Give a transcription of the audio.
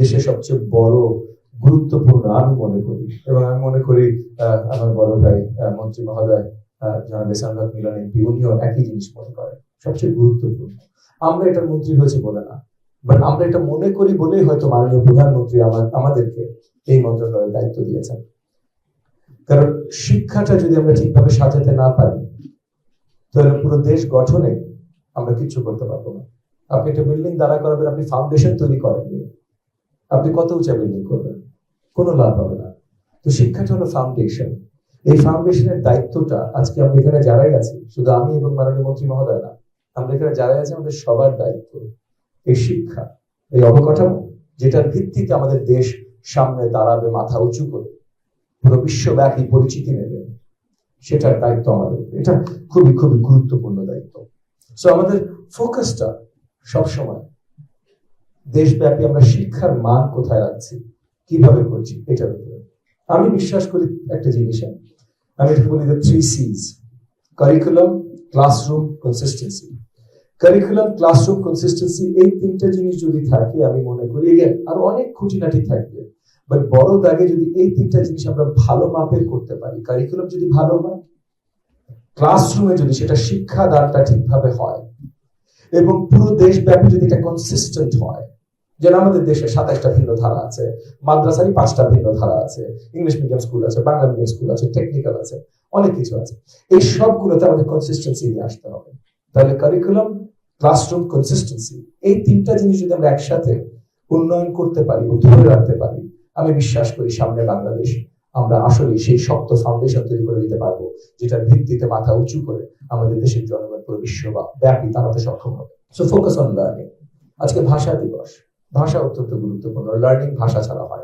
দেশের সবচেয়ে বড় গুরুত্বপূর্ণ আমি মনে করি, এবং আমি মনে করি আমার বড় ভাই মন্ত্রী মহোদয় জনাব এহসানুল হক মিলন এমপি উনিও একই জিনিস মনে করেন, সবচেয়ে গুরুত্বপূর্ণ। আমরা এটার মন্ত্রী হয়েছে বলে না, বাট আমরা এটা মনে করি বলেই হয়তো মাননীয় প্রধানমন্ত্রী আমাদেরকে এই মন্ত্রণালয়ের দায়িত্ব দিয়েছেন। কারণ শিক্ষাটা যদি আমরা ঠিকভাবে সাজাতে না পারি, তাহলে পুরো দেশ গঠনে আমরা কিছু করতে পারবো না। আপনি একটা বিল্ডিং দাঁড়া করাবেন, আপনি ফাউন্ডেশন তৈরি করেননি, আপনি কত উঁচা বিল্ডিং করবেন, কোনো লাভ হবে না। তো শিক্ষাটা হলো ফাউন্ডেশন। এই ফাউন্ডেশনের দায়িত্বটা আজকে আমরা এখানে যারাই আছি, শুধু আমি এবং মাননীয় মন্ত্রী মহোদয় না, আমরা এখানে যারাই আছি আমাদের সবার দায়িত্ব এই শিক্ষা, এই অবকাঠামো, যেটার ভিত্তিতে আমাদের দেশ সামনে দাঁড়াবে মাথা উঁচু করে, পুরো বিশ্বব্যাপী পরিচিতি নেবে, সেটার দায়িত্ব আমাদের। এটা খুবই খুবই গুরুত্বপূর্ণ দায়িত্ব। সো আমাদের ফোকাসটা সবসময় দেশব্যাপী আমরা শিক্ষার মান কোথায় রাখছি, কিভাবে করছি, এটার উপরে। আমি বিশ্বাস করি একটা জিনিসে, আমি এটা বলি যে 3 C's: curriculum, classroom, consistency. Curriculum, classroom, consistency, এই 3টা জিনিস যদি থাকে, আমি মনে করি আর অনেক খুঁটিনাটি থাকবে, বাট বড় দাগে যদি এই 3টা জিনিস আমরা ভালো মাপের করতে পারি, কারিকুলাম যদি ভালো হয়, ক্লাসরুমে যদি সেটা শিক্ষাদানটা ঠিকভাবে হয়, এবং পুরো দেশব্যাপী যদি এটা কনসিস্টেন্ট হয়, যেন আমাদের দেশে 27টা ভিন্ন ধারা আছে, মাদ্রাসারই 5টা ভিন্ন ধারা আছে, ইংলিশ মিডিয়াম স্কুল আছে, বাংলা মিডিয়াম স্কুল আছে, টেকনিক্যাল আছে, অনেক কিছু আছে, এই সবগুলোতে আমাদের কনসিস্টেন্সি নিয়ে আসতে হবে। তাহলে কারিকুলাম, ক্লাসরুম, কনসিস্টেন্সি, এই 3টা জিনিস যদি আমরা একসাথে উন্নয়ন করতে পারি এবং ধরে রাখতে পারি, আমি বিশ্বাস করি সামনে বাংলাদেশ আমরা আসলে সেই শক্ত ফাউন্ডেশন তৈরি করে দিতে পারবো, যেটার ভিত্তিতে মাথা উঁচু করে আমাদের দেশের জনগণ পুরো বিশ্বব্যাপী দাঁড়াতে সক্ষম হবে। So focus on learning. আজকে ভাষা দিবস, ভাষা অত্যন্ত গুরুত্বপূর্ণ, লার্নিং ভাষা ছাড়া হয়